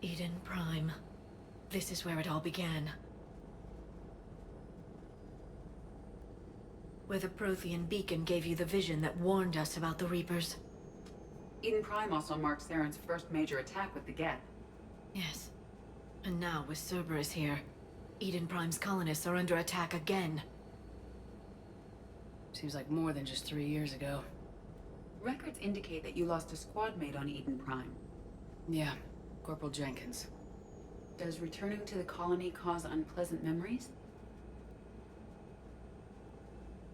Eden Prime. This is where it all began. Where the Prothean beacon gave you the vision that warned us about the Reapers. Eden Prime also marks Saren's first major attack with the Geth. Yes. And now, with Cerberus here, Eden Prime's colonists are under attack again. Seems like more than just 3 years ago. Records indicate that you lost a squad mate on Eden Prime. Yeah, Corporal Jenkins. Does returning to the colony cause unpleasant memories?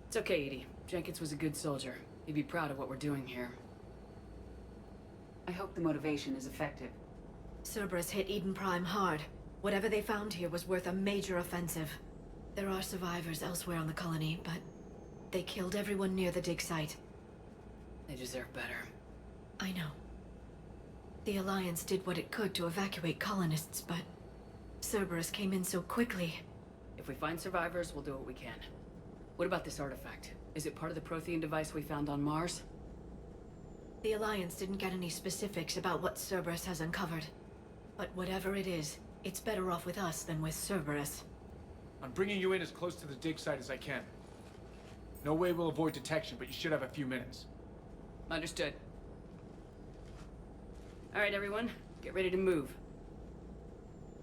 It's okay, Edie. Jenkins was a good soldier. He'd be proud of what we're doing here. I hope the motivation is effective. Cerberus hit Eden Prime hard. Whatever they found here was worth a major offensive. There are survivors elsewhere on the colony, but they killed everyone near the dig site. They deserve better. I know. The Alliance did what it could to evacuate colonists, but Cerberus came in so quickly. If we find survivors, we'll do what we can. What about this artifact? Is it part of the Prothean device we found on Mars? The Alliance didn't get any specifics about what Cerberus has uncovered. But whatever it is, it's better off with us than with Cerberus. I'm bringing you in as close to the dig site as I can. No way we'll avoid detection, but you should have a few minutes. Understood. All right, everyone. Get ready to move.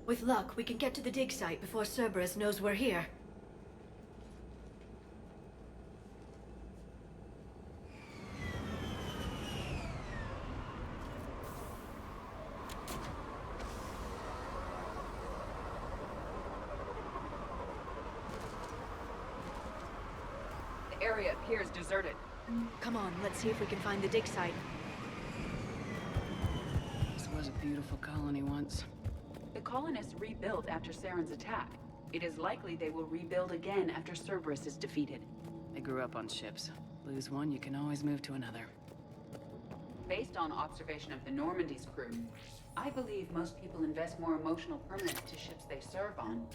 With luck, we can get to the dig site before Cerberus knows we're here. The area appears deserted. Come on, let's see if we can find the dig site. This was a beautiful colony once. The colonists rebuilt after Saren's attack. It is likely they will rebuild again after Cerberus is defeated. They grew up on ships. Lose one, you can always move to another. Based on observation of the Normandy's crew, I believe most people invest more emotional permanence to ships they serve on.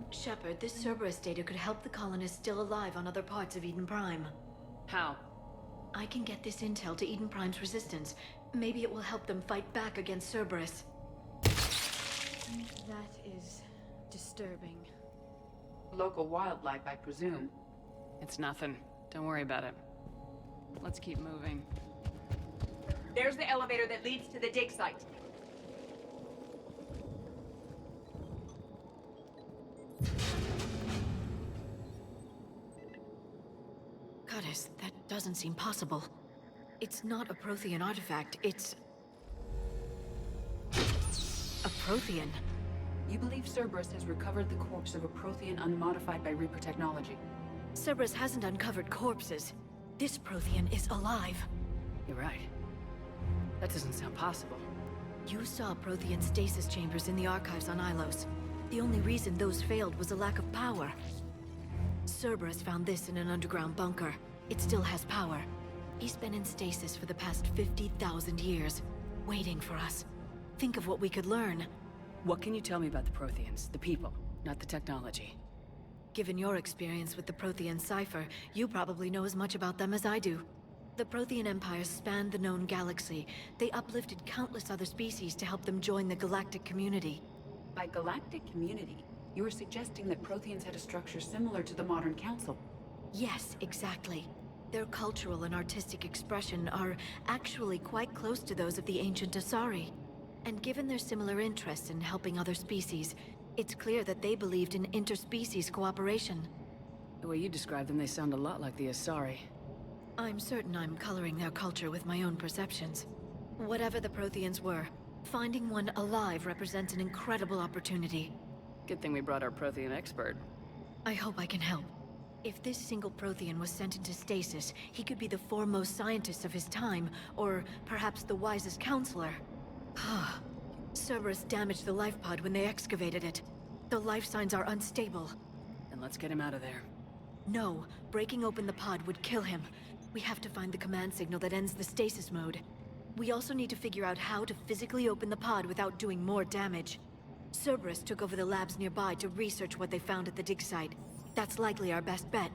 Shepard, this Cerberus data could help the colonists still alive on other parts of Eden Prime. How? I can get this intel to Eden Prime's resistance. Maybe it will help them fight back against Cerberus. That is disturbing. Local wildlife, I presume. It's nothing. Don't worry about it. Let's keep moving. There's the elevator that leads to the dig site. Goddess, that doesn't seem possible. It's not a Prothean artifact, it's a Prothean. You believe Cerberus has recovered the corpse of a Prothean unmodified by Reaper technology? Cerberus hasn't uncovered corpses. This Prothean is alive. You're right. That doesn't sound possible. You saw Prothean stasis chambers in the archives on Ilos. The only reason those failed was a lack of power. Cerberus found this in an underground bunker. It still has power. He's been in stasis for the past 50,000 years, waiting for us. Think of what we could learn. What can you tell me about the Protheans? The people, not the technology. Given your experience with the Prothean cipher, you probably know as much about them as I do. The Prothean empires spanned the known galaxy. They uplifted countless other species to help them join the galactic community. By galactic community, you are suggesting that Protheans had a structure similar to the modern council. Yes, exactly. Their cultural and artistic expression are actually quite close to those of the ancient Asari. And given their similar interests in helping other species, it's clear that they believed in interspecies cooperation. The way you describe them, they sound a lot like the Asari. I'm certain I'm coloring their culture with my own perceptions. Whatever the Protheans were, finding one alive represents an incredible opportunity. Good thing we brought our Prothean expert. I hope I can help. If this single Prothean was sent into stasis, he could be the foremost scientist of his time, or perhaps the wisest counselor. Cerberus damaged the life pod when they excavated it. The life signs are unstable. Then let's get him out of there. No, breaking open the pod would kill him. We have to find the command signal that ends the stasis mode. We also need to figure out how to physically open the pod without doing more damage. Cerberus took over the labs nearby to research what they found at the dig site. That's likely our best bet.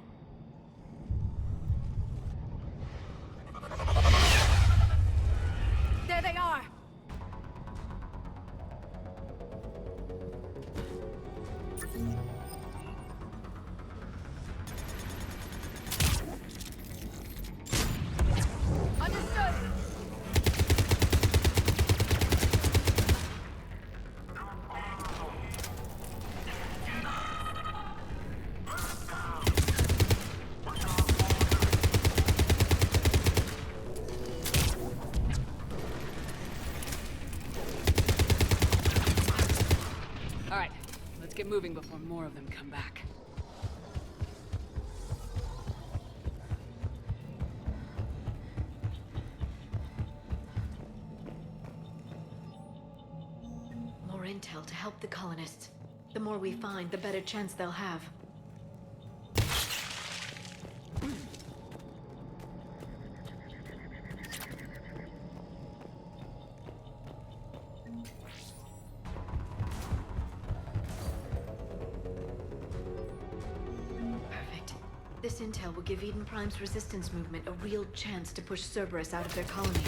get moving before more of them come back. More intel to help the colonists. The more we find, the better chance they'll have. Perfect. This intel will give Eden Prime's resistance movement a real chance to push Cerberus out of their colony.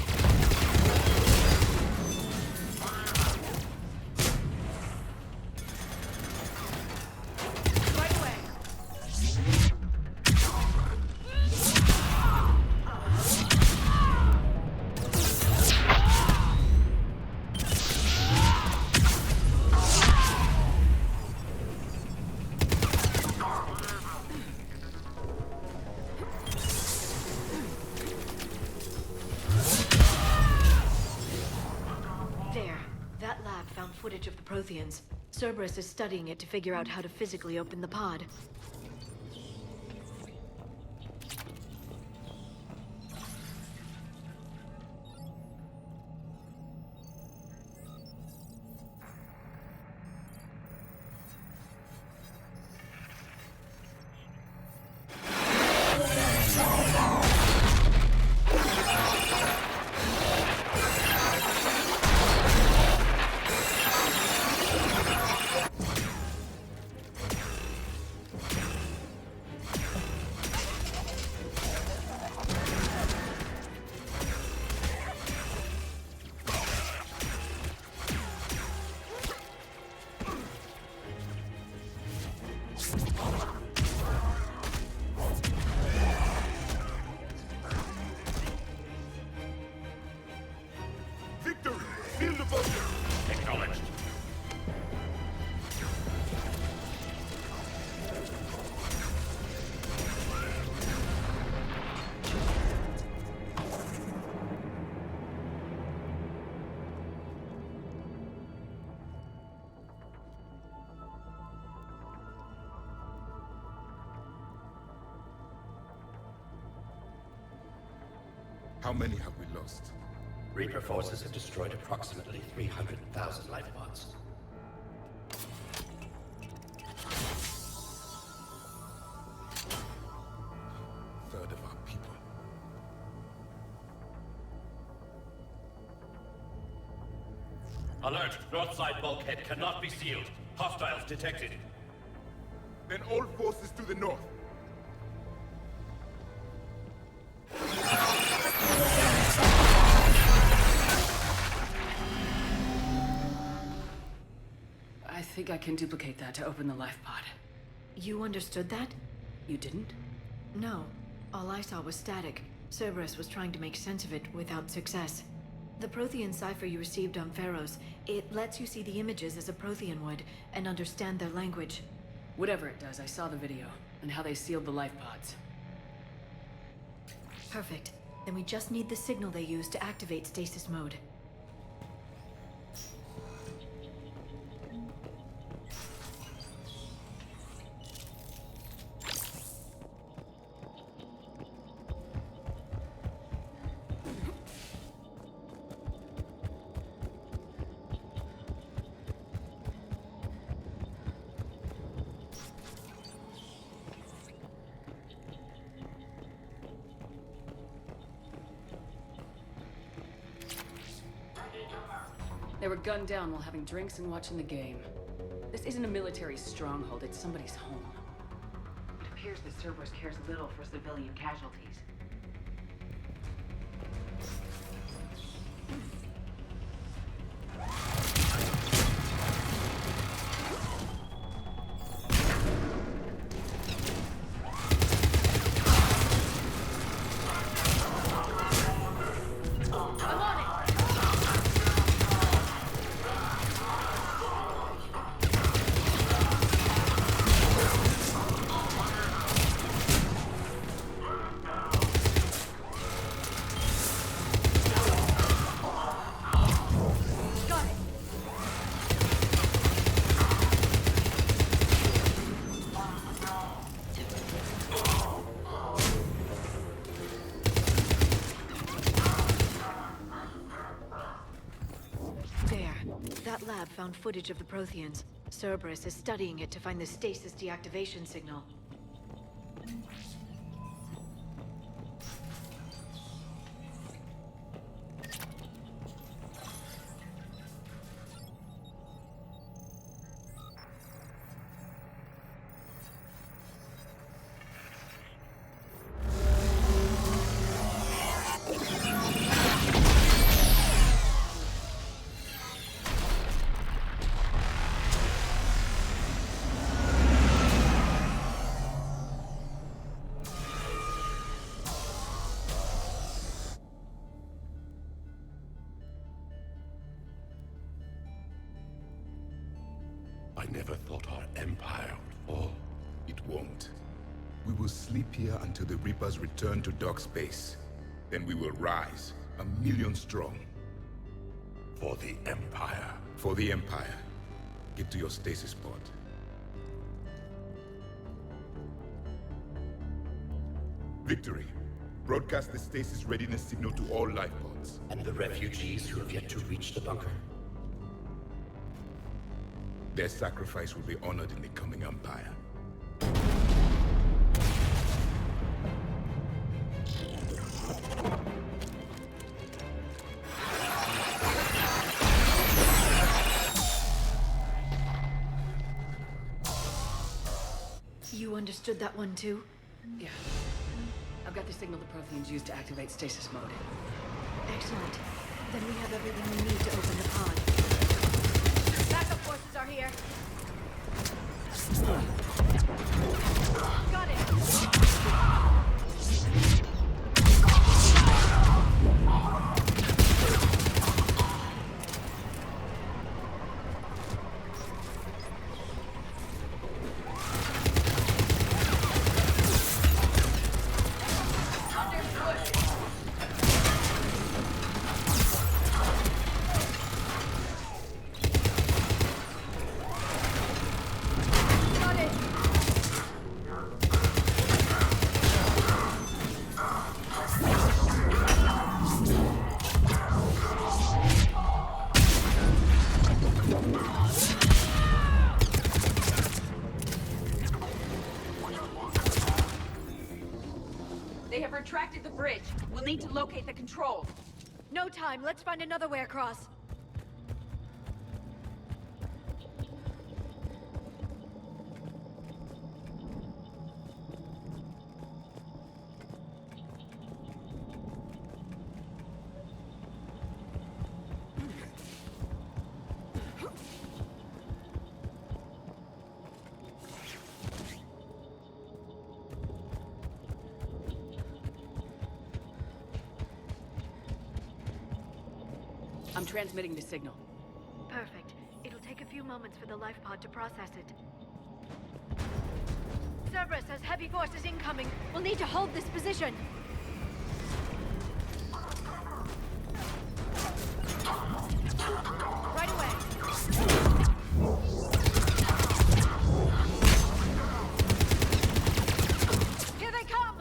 Footage of the Protheans. Cerberus is studying it to figure out how to physically open the pod. How many have we lost? Reaper forces have destroyed approximately 300,000 life pods. Third of our people. Alert! North side bulkhead cannot be sealed. Hostiles detected. Then all forces to the north. I think I can duplicate that to open the life pod. You understood that? You didn't? No. All I saw was static. Cerberus was trying to make sense of it without success. The Prothean cipher you received on Pharaohs, it lets you see the images as a Prothean would, and understand their language. Whatever it does, I saw the video, and how they sealed the life pods. Perfect. Then we just need the signal they use to activate stasis mode. They were gunned down while having drinks and watching the game. This isn't a military stronghold, it's somebody's home. It appears that Cerberus cares little for civilian casualties. lab found footage of the Protheans. Cerberus is studying it to find the stasis deactivation signal. I never thought our empire would fall. It won't. We will sleep here until the Reapers return to dark space. Then we will rise, 1,000,000 strong. For the empire. For the Empire. Get to your stasis pod. Victory. Broadcast the stasis readiness signal to all life pods. And the refugees who have yet to reach the bunker. Their sacrifice will be honored in the coming Empire. You understood that one too? Yeah. I've got the signal the Protheans used to activate stasis mode. Excellent. Then we have everything we need to open the pod. Backup forces are here. Got it. They have retracted the bridge. We'll need to locate the control. No time. Let's find another way across. I'm transmitting the signal. Perfect. It'll take a few moments for the life pod to process it. Cerberus has heavy forces incoming. We'll need to hold this position. Right away. Here they come!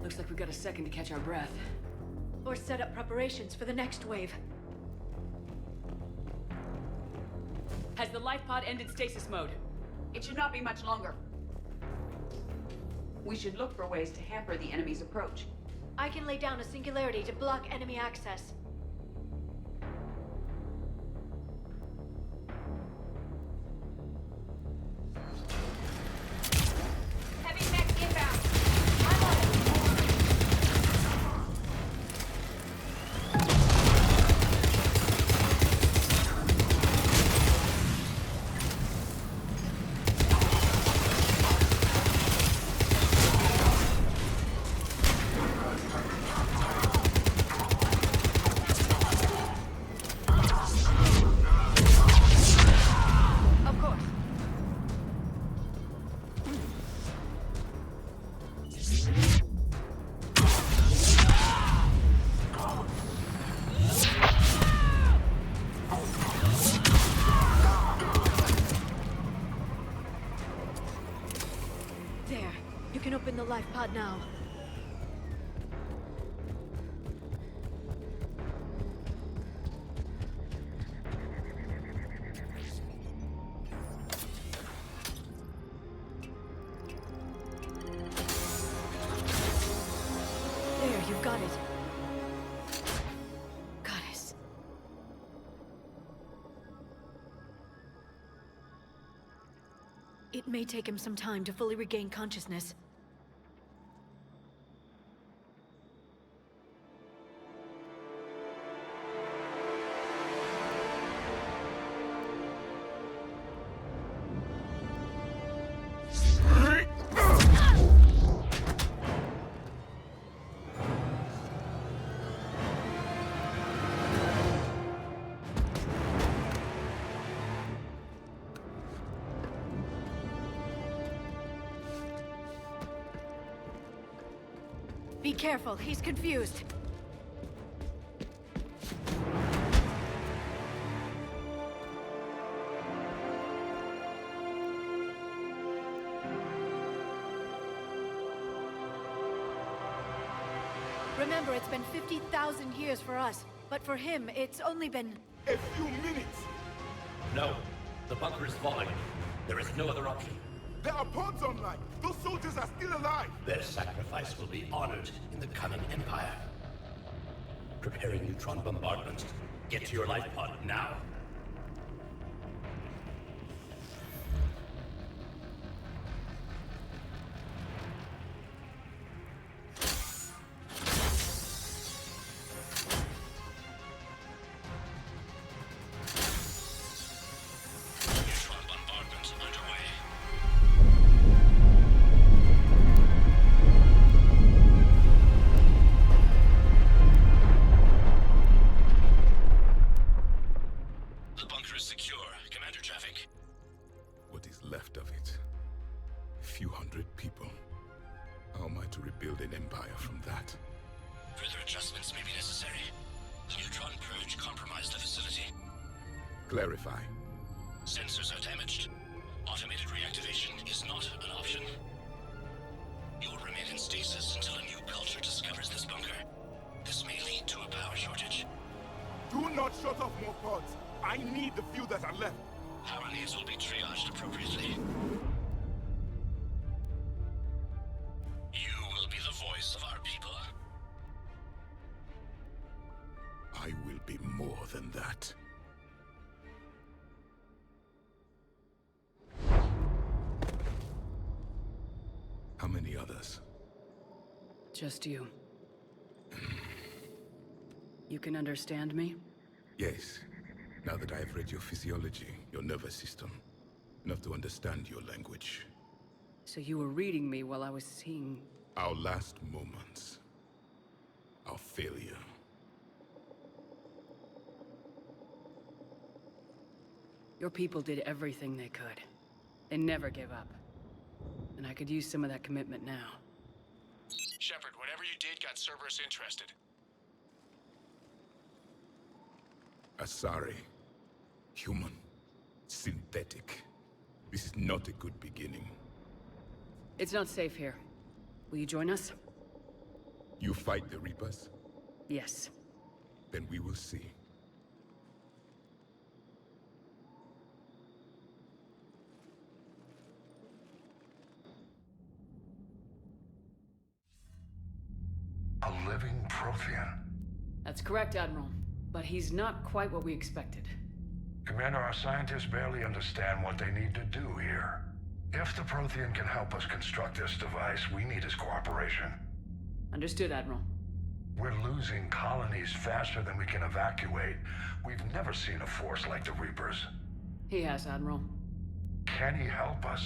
Looks like we've got a second to catch our breath. Or set up preparations for the next wave. Has the life pod ended stasis mode? It should not be much longer. We should look for ways to hamper the enemy's approach. I can lay down a singularity to block enemy access. Heavy mech inbound. I'm on it. open the life pod now. There, you've got it. Goddess. It may take him some time to fully regain consciousness. Be careful, he's confused. Remember, it's been 50,000 years for us, but for him, it's only been... A few minutes! No. The bunker is falling. There is no other option. There are pods online! Those soldiers are still alive! Their sacrifice will be honored in the coming Empire. Preparing neutron bombardment. Get to your life pod now. Neutron bombardment underway. The bunker is secure. Commander Traffic. What is left of it? A few hundred people. How am I to rebuild an empire from that? Further adjustments may be necessary. The neutron purge compromised the facility. Clarify. Sensors are damaged. Automated reactivation is not an option. You will remain in stasis until a new culture discovers this bunker. This may lead to a power shortage. Do not shut off more pods! I need the few that are left! Power needs will be triaged appropriately. You will be the voice of our people. I will be more than that. How many others? Just you. You can understand me? Yes. Now that I have read your physiology, your nervous system, enough to understand your language. So you were reading me while I was seeing... Our last moments. Our failure. Your people did everything they could. They never gave up. And I could use some of that commitment now. Shepard, whatever you did got Cerberus interested. Asari. Human. Synthetic. This is not a good beginning. It's not safe here. Will you join us? You fight the Reapers? Yes. Then we will see. A living Prothean. That's correct, Admiral. But he's not quite what we expected. Commander, our scientists barely understand what they need to do here. If the Prothean can help us construct this device, we need his cooperation. Understood, Admiral. We're losing colonies faster than we can evacuate. We've never seen a force like the Reapers. He has, Admiral. Can he help us?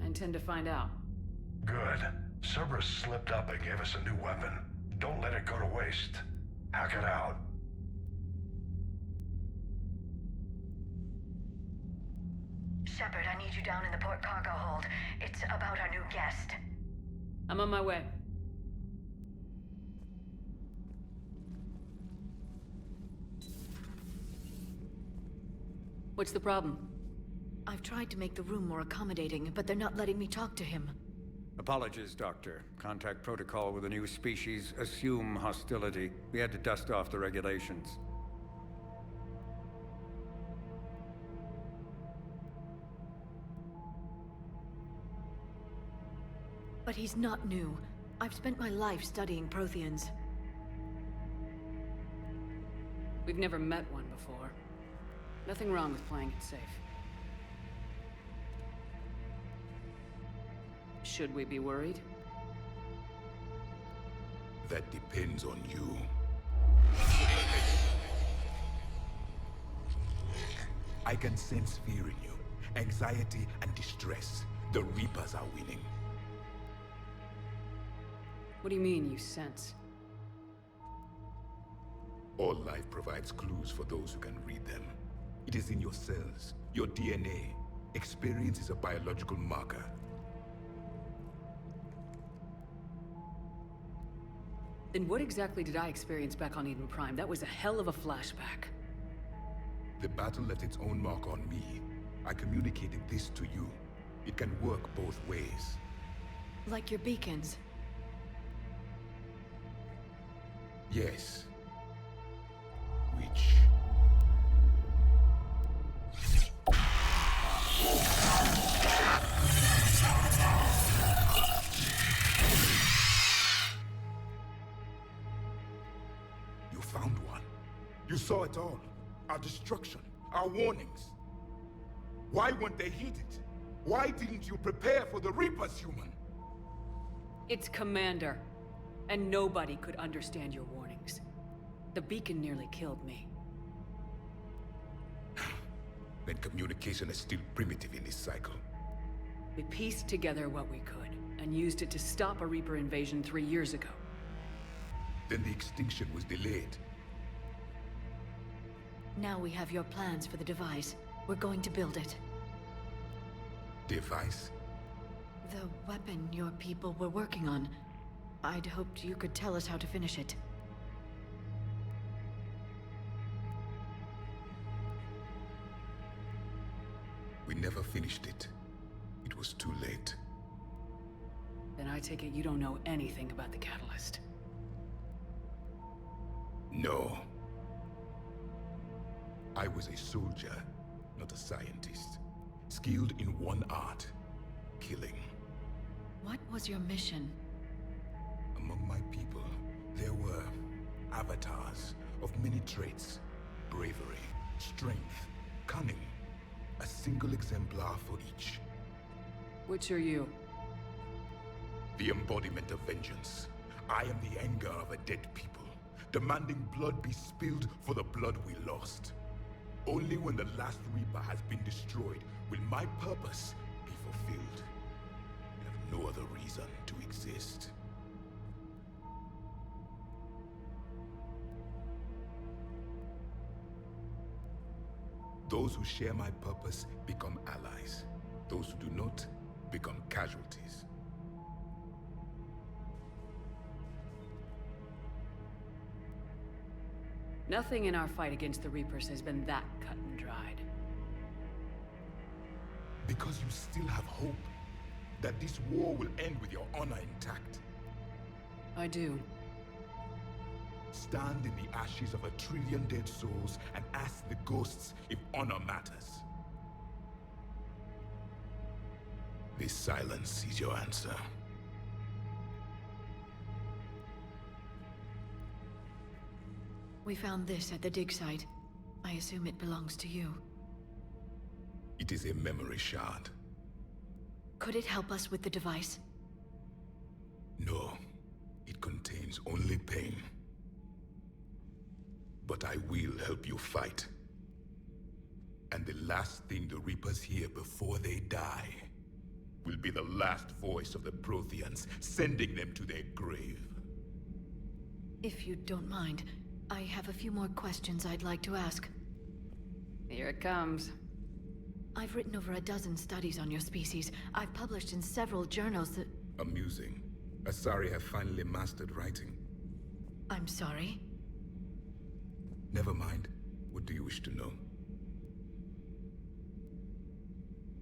I intend to find out. Good. Cerberus slipped up and gave us a new weapon. Don't let it go to waste. Hack it out. Shepard, I need you down in the port cargo hold. It's about our new guest. I'm on my way. What's the problem? I've tried to make the room more accommodating, but they're not letting me talk to him. Apologies, Doctor. Contact protocol with a new species. Assume hostility. We had to dust off the regulations. But he's not new. I've spent my life studying Protheans. We've never met one before. Nothing wrong with playing it safe. Should we be worried? That depends on you. I can sense fear in you, anxiety and distress. The Reapers are winning. What do you mean, you sense? All life provides clues for those who can read them. It is in your cells, your DNA. Experience is a biological marker. Then what exactly did I experience back on Eden Prime? That was a hell of a flashback. The battle left its own mark on me. I communicated this to you. It can work both ways. Like your beacons. Yes. Which... You found one. You saw it all. Our destruction, our warnings. Why weren't they heeded? Why didn't you prepare for the Reapers, human? It's Commander. And nobody could understand your warnings. The beacon nearly killed me. Then communication is still primitive in this cycle. We pieced together what we could, and used it to stop a Reaper invasion 3 years ago. Then the extinction was delayed. Now we have your plans for the device. We're going to build it. Device? The weapon your people were working on. I'd hoped you could tell us how to finish it. We never finished it. It was too late. Then I take it you don't know anything about the catalyst. No. I was a soldier, not a scientist. Skilled in one art, killing. What was your mission? Among my people, there were avatars of many traits. Bravery, strength, cunning. A single exemplar for each. Which are you? The embodiment of vengeance. I am the anger of a dead people, demanding blood be spilled for the blood we lost. Only when the last Reaper has been destroyed will my purpose be fulfilled. I have no other reason to exist. Those who share my purpose become allies. Those who do not become casualties. Nothing in our fight against the Reapers has been that cut and dried. Because you still have hope that this war will end with your honor intact. I do. Stand in the ashes of 1 trillion dead souls and ask the ghosts if honor matters. This silence is your answer. We found this at the dig site. I assume it belongs to you. It is a memory shard. Could it help us with the device? No, it contains only pain. But I will help you fight. And the last thing the Reapers hear before they die will be the last voice of the Protheans, sending them to their grave. If you don't mind, I have a few more questions I'd like to ask. Here it comes. I've written over a dozen studies on your species. I've published in several journals that... Amusing. Asari have finally mastered writing. I'm sorry? Never mind. What do you wish to know?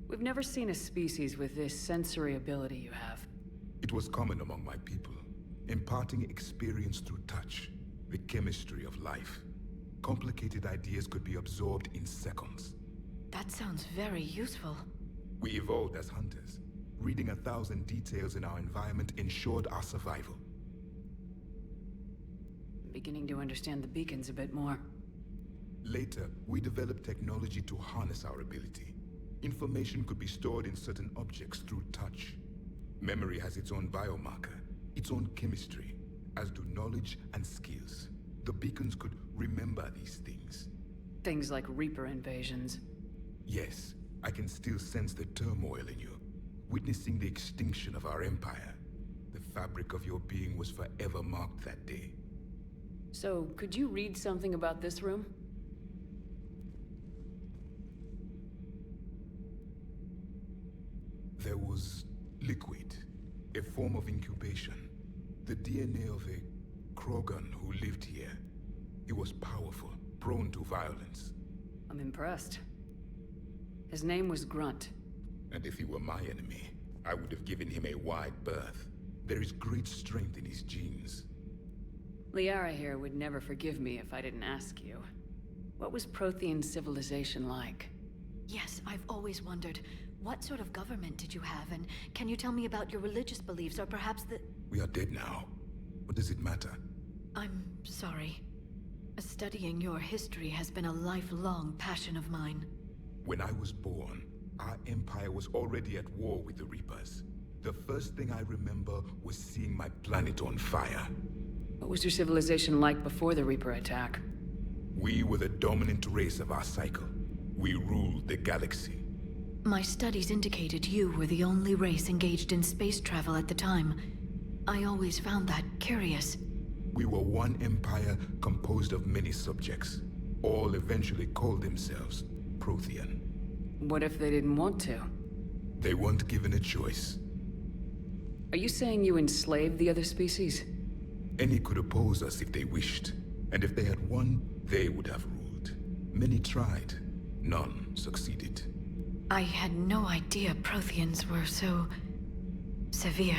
We've never seen a species with this sensory ability you have. It was common among my people, imparting experience through touch, the chemistry of life. Complicated ideas could be absorbed in seconds. That sounds very useful. We evolved as hunters. Reading 1,000 details in our environment ensured our survival. Beginning to understand the beacons a bit more. Later, we developed technology to harness our ability. Information could be stored in certain objects through touch. Memory has its own biomarker, its own chemistry, as do knowledge and skills. The beacons could remember these things. Things like Reaper invasions. Yes, I can still sense the turmoil in you. Witnessing the extinction of our empire. The fabric of your being was forever marked that day. So, could you read something about this room? There was liquid, a form of incubation. The DNA of a Krogan who lived here. He was powerful, prone to violence. I'm impressed. His name was Grunt. And if he were my enemy, I would have given him a wide berth. There is great strength in his genes. Liara here would never forgive me if I didn't ask you. What was Prothean civilization like? Yes, I've always wondered, what sort of government did you have, and can you tell me about your religious beliefs, or perhaps the... We are dead now. What does it matter? I'm sorry. Studying your history has been a lifelong passion of mine. When I was born, our empire was already at war with the Reapers. The first thing I remember was seeing my planet on fire. What was your civilization like before the Reaper attack? We were the dominant race of our cycle. We ruled the galaxy. My studies indicated you were the only race engaged in space travel at the time. I always found that curious. We were one empire composed of many subjects. All eventually called themselves Prothean. What if they didn't want to? They weren't given a choice. Are you saying you enslaved the other species? Any could oppose us if they wished. And if they had won, they would have ruled. Many tried. None succeeded. I had no idea Protheans were so... severe.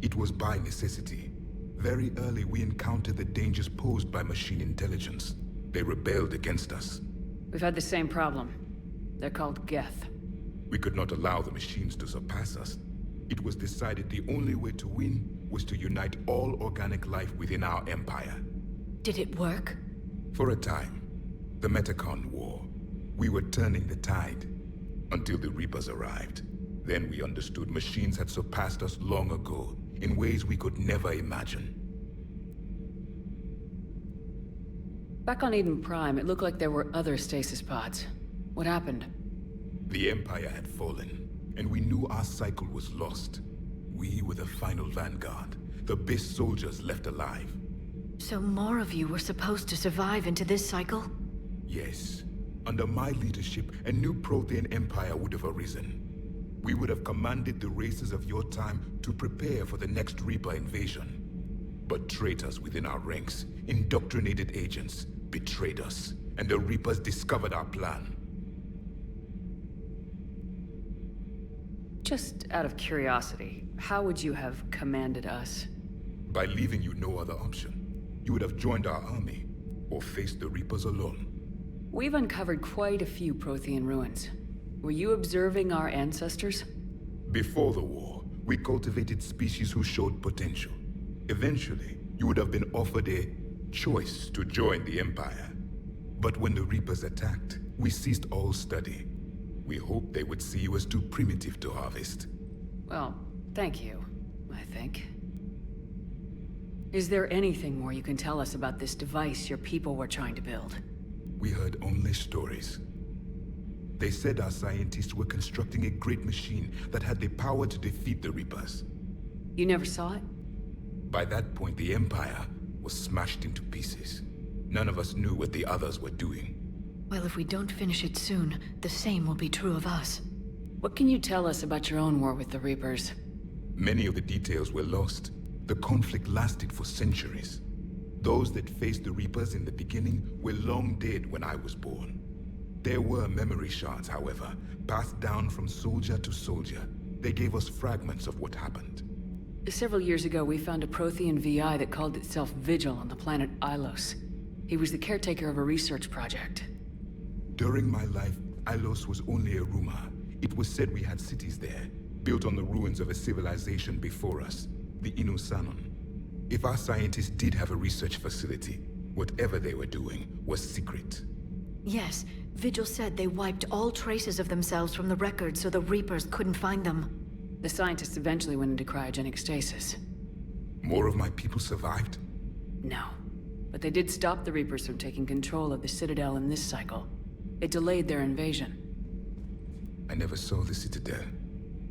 It was by necessity. Very early we encountered the dangers posed by machine intelligence. They rebelled against us. We've had the same problem. They're called Geth. We could not allow the machines to surpass us. It was decided the only way to win was to unite all organic life within our empire. Did it work? For a time. The Metacon War. We were turning the tide. Until the Reapers arrived. Then we understood machines had surpassed us long ago, in ways we could never imagine. Back on Eden Prime, it looked like there were other stasis pods. What happened? The Empire had fallen, and we knew our cycle was lost. We were the final vanguard, the best soldiers left alive. So more of you were supposed to survive into this cycle? Yes. Under my leadership, a new Prothean empire would have arisen. We would have commanded the races of your time to prepare for the next Reaper invasion. But traitors within our ranks, indoctrinated agents, betrayed us, and the Reapers discovered our plan. Just out of curiosity, how would you have commanded us? By leaving you no other option. You would have joined our army, or faced the Reapers alone. We've uncovered quite a few Prothean ruins. Were you observing our ancestors? Before the war, we cultivated species who showed potential. Eventually, you would have been offered a choice to join the Empire. But when the Reapers attacked, we ceased all study. We hoped they would see you as too primitive to harvest. Well, thank you, I think. Is there anything more you can tell us about this device your people were trying to build? We heard only stories. They said our scientists were constructing a great machine that had the power to defeat the Reapers. You never saw it? By that point, the Empire was smashed into pieces. None of us knew what the others were doing. Well, if we don't finish it soon, the same will be true of us. What can you tell us about your own war with the Reapers? Many of the details were lost. The conflict lasted for centuries. Those that faced the Reapers in the beginning were long dead when I was born. There were memory shards, however, passed down from soldier to soldier. They gave us fragments of what happened. Several years ago, we found a Prothean VI that called itself Vigil on the planet Ilos. He was the caretaker of a research project. During my life, Ilos was only a rumor. It was said we had cities there, built on the ruins of a civilization before us, the Inusanon. If our scientists did have a research facility, whatever they were doing was secret. Yes, Vigil said they wiped all traces of themselves from the records so the Reapers couldn't find them. The scientists eventually went into cryogenic stasis. More of my people survived? No. But they did stop the Reapers from taking control of the Citadel in this cycle. It delayed their invasion. I never saw the Citadel.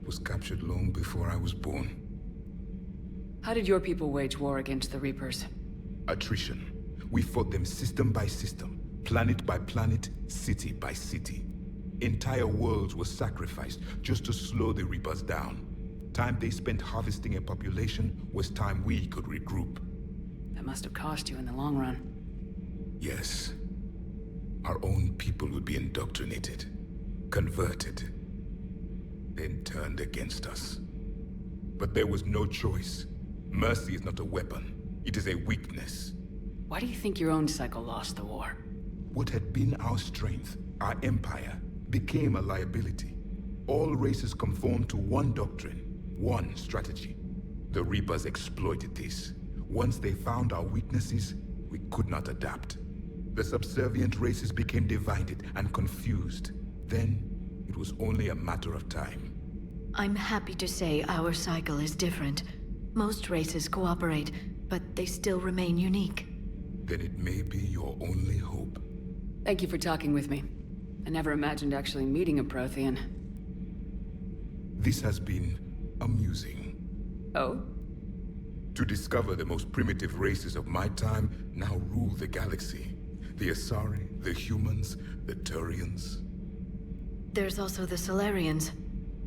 It was captured long before I was born. How did your people wage war against the Reapers? Attrition. We fought them system by system, planet by planet, city by city. Entire worlds were sacrificed just to slow the Reapers down. Time they spent harvesting a population was time we could regroup. That must have cost you in the long run. Yes. Our own people would be indoctrinated, converted, then turned against us. But there was no choice. Mercy is not a weapon. It is a weakness. Why do you think your own cycle lost the war? What had been our strength, our empire, became a liability. All races conformed to one doctrine, one strategy. The Reapers exploited this. Once they found our weaknesses, we could not adapt. The subservient races became divided and confused. Then, it was only a matter of time. I'm happy to say our cycle is different. Most races cooperate, but they still remain unique. Then it may be your only hope. Thank you for talking with me. I never imagined actually meeting a Prothean. This has been amusing. Oh? To discover the most primitive races of my time now rule the galaxy. The Asari, the humans, the Turians. There's also the Solarians.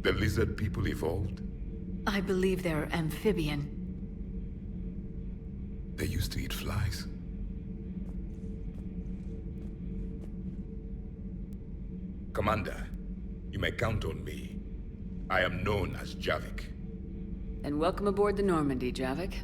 The lizard people evolved. I believe they're amphibian. They used to eat flies. Commander, you may count on me. I am known as Javik. And welcome aboard the Normandy, Javik.